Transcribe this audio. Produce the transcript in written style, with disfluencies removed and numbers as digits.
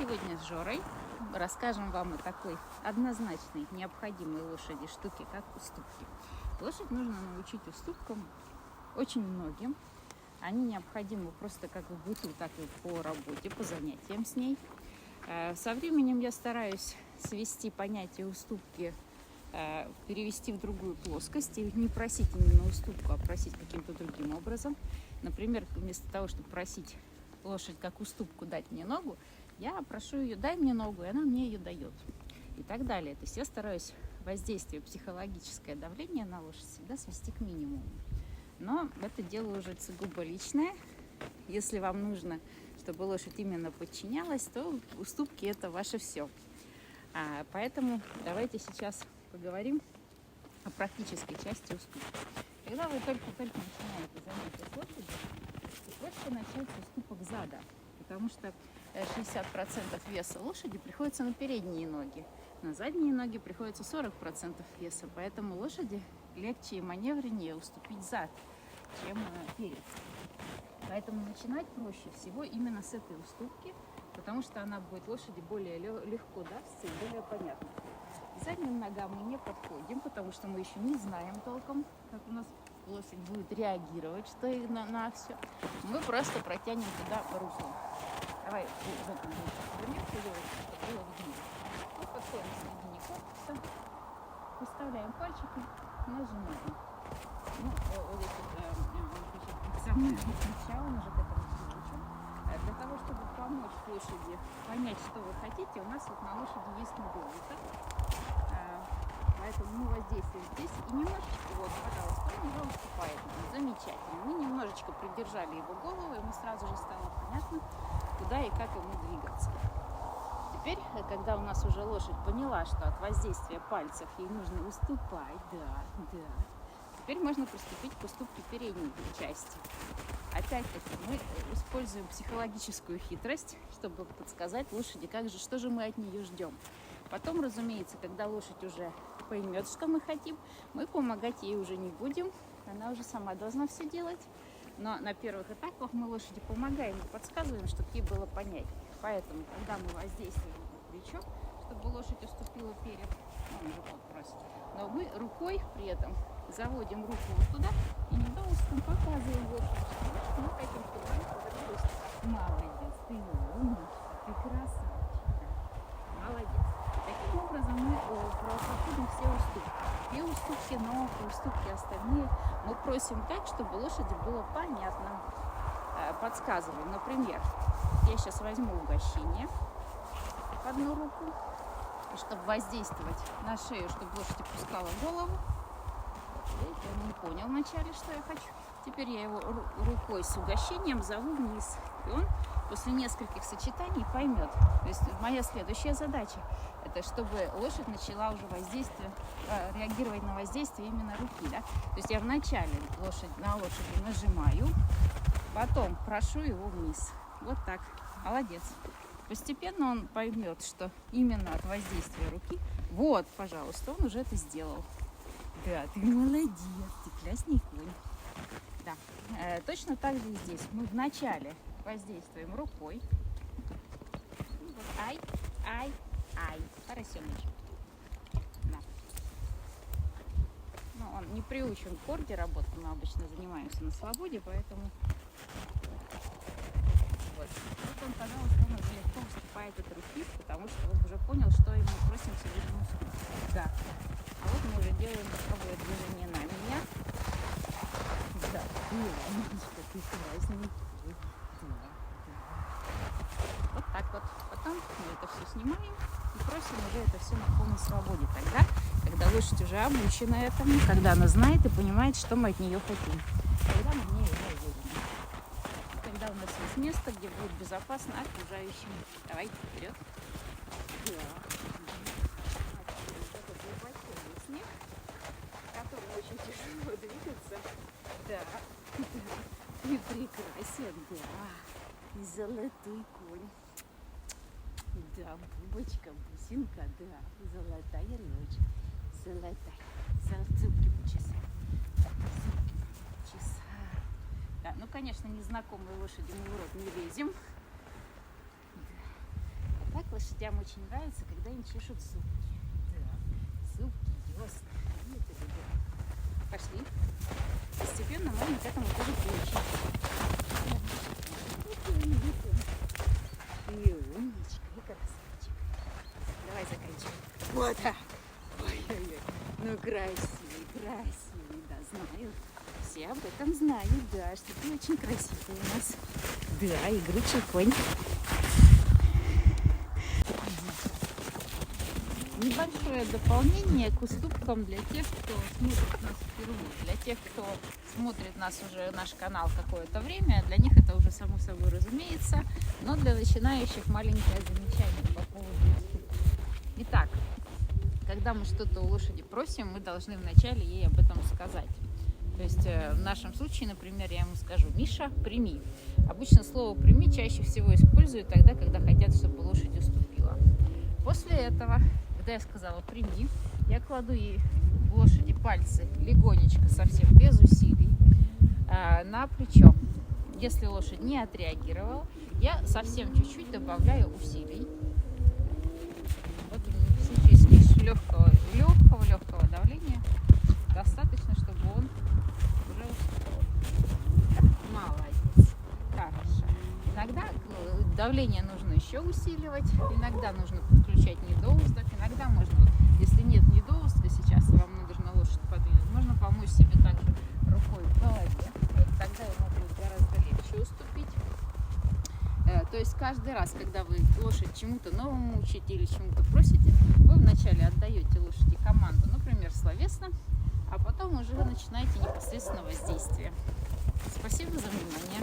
сегодня с Жорой расскажем вам о такой однозначной, необходимой лошади штуке, как уступки. Лошадь нужно научить уступкам очень многим. Они необходимы просто как в быту, так и по работе, по занятиям с ней. Со временем я стараюсь свести понятие уступки, перевести в другую плоскость и не просить именно уступку, а просить каким-то другим образом. Например, вместо того, чтобы просить лошадь как уступку дать мне ногу, я прошу ее: дай мне ногу, и она мне ее дает. И так далее. То есть я стараюсь воздействие, психологическое давление на лошадь всегда свести к минимуму. Но это дело уже сугубо личное. Если вам нужно, чтобы лошадь именно подчинялась, то уступки – это ваше все. Поэтому давайте сейчас поговорим о практической части уступки. Когда вы только-только начинаете занятия с лошадью, лучше начать с уступок зада, потому что 60% веса лошади приходится на передние ноги, на задние ноги приходится 40% веса, поэтому лошади легче и маневреннее уступить зад, чем перед. Поэтому начинать проще всего именно с этой уступки, потому что она будет лошади более легко дастся и более понятна. К задним ногам мы не подходим, потому что мы еще не знаем толком, как у нас лошадь будет реагировать, что и на все. Мы просто протянем туда руку. Давай в этом вернемся, чтобы было виднее. И подходим к середине корпуса, выставляем пальчики, нажимаем. Вот здесь со мной сначала, мы же к этому приучим. Для того, чтобы помочь лошади понять, что вы хотите, у нас вот на лошади есть медовика. Поэтому мы воздействуем здесь и немножечко, вот, пожалуйста, он уже уступает нам. Замечательно. Мы немножечко придержали его голову, и ему сразу же стало понятно, куда и как ему двигаться. Теперь, когда у нас уже лошадь поняла, что от воздействия пальцев ей нужно уступать, теперь можно приступить к уступке передней части. Опять-таки мы используем психологическую хитрость, чтобы подсказать лошади, что же мы от нее ждем. Потом, разумеется, когда лошадь уже поймет, что мы хотим, мы помогать ей уже не будем, она уже сама должна все делать. Но на первых этапах мы лошади помогаем и подсказываем, чтобы ей было понятнее. Поэтому, когда мы воздействуем на плечо, чтобы лошадь уступила перед, он уже подпросит, но мы рукой при этом заводим руку вот туда и недоуском показываем лошади, что мы хотим, чтобы она повернулась. Молодец, ты умничка, ты красавчик, молодец. Таким образом мы проходим все уступки. И уступки ног, и уступки остальные мы просим так, чтобы лошади было понятно. Подсказываем. Например, я сейчас возьму угощение в одну руку, чтобы воздействовать на шею, чтобы лошадь опускала голову. Видите, он не понял вначале, что я хочу. Теперь я его рукой с угощением зову вниз. И он после нескольких сочетаний поймет. То есть моя следующая задача – это чтобы лошадь начала уже реагировать на воздействие именно руки. Да? То есть я вначале на лошади нажимаю, потом прошу его вниз. Вот так. Молодец. Постепенно он поймет, что именно от воздействия руки. Вот, пожалуйста, он уже это сделал. Да, ты молодец, ты классный конь. Да. Точно так же и здесь. Мы вначале воздействуем рукой. Вот, ай. Поросеночек. Да. Он не приучен к корде работать. Мы обычно занимаемся на свободе, поэтому вот он, пожалуйста, он уже легко уступает от руки, потому что он уже понял, что ему просим сегодня уступить. Да. А вот мы уже делаем боковое движение на меня. Да, ты красненький. Вот так вот. Потом мы это все снимаем и просим уже это все на полной свободе. Тогда, когда лошадь уже обучена этому, когда она знает и понимает, что мы от нее хотим. Когда мы в ней уже уверены. Когда у нас есть место, где будет безопасно окружающим. Давай, вперед. Снег, который очень тяжело двигаться. Да. Ты прекрасен, да. И золотой конь. Да, бубочка, бусинка, да. Золотая ночь. Золотая. Зубки почесать. Зубки почесать. Да, конечно, незнакомые лошади мы в рот не лезем. Да. лошадям очень нравится, когда им чешут зубки. Да, зубки, десна. Они это любят. Пошли. Постепенно можно к этому тоже приучить. И умничка, и красавчик. Давай заканчивай. Вот так. Ой-ой-ой. Ну красивый, красивый, да, знаю. Все об этом знают, да, что ты очень красивый у нас. Да, игручий конь. Небольшое дополнение к уступкам для тех, кто смотрит нас впервые. Для тех, кто смотрит нас уже, наш канал какое-то время, для них это уже само собой разумеется, но для начинающих маленькое замечание по поводу уступок. Итак, когда мы что-то у лошади просим, мы должны вначале ей об этом сказать. То есть в нашем случае, например, я ему скажу: Миша, прими. Обычно слово «прими» чаще всего используют тогда, когда хотят, чтобы лошадь уступила. После этого, когда я сказала «прими», я кладу ей в лошади пальцы легонечко, совсем без усилий, на плечо. Если лошадь не отреагировала, я совсем чуть-чуть добавляю усилий. Вот в случае с Мишей легкого давления достаточно, чтобы он уже уступил. Молодец. Хорошо. Иногда давление нужно еще усиливать, иногда нужно подключать недоуздок, иногда можно, вот, если нет недоуздка сейчас, и вам нужно лошадь подвинуть, можно помочь себе также рукой в голове. Вот тогда ему будет гораздо легче уступить. То есть каждый раз, когда вы лошадь чему-то новому учите или чему-то просите, вы вначале отдаете лошади команду, например, словесно, а потом уже начинаете непосредственно воздействие. Спасибо за внимание.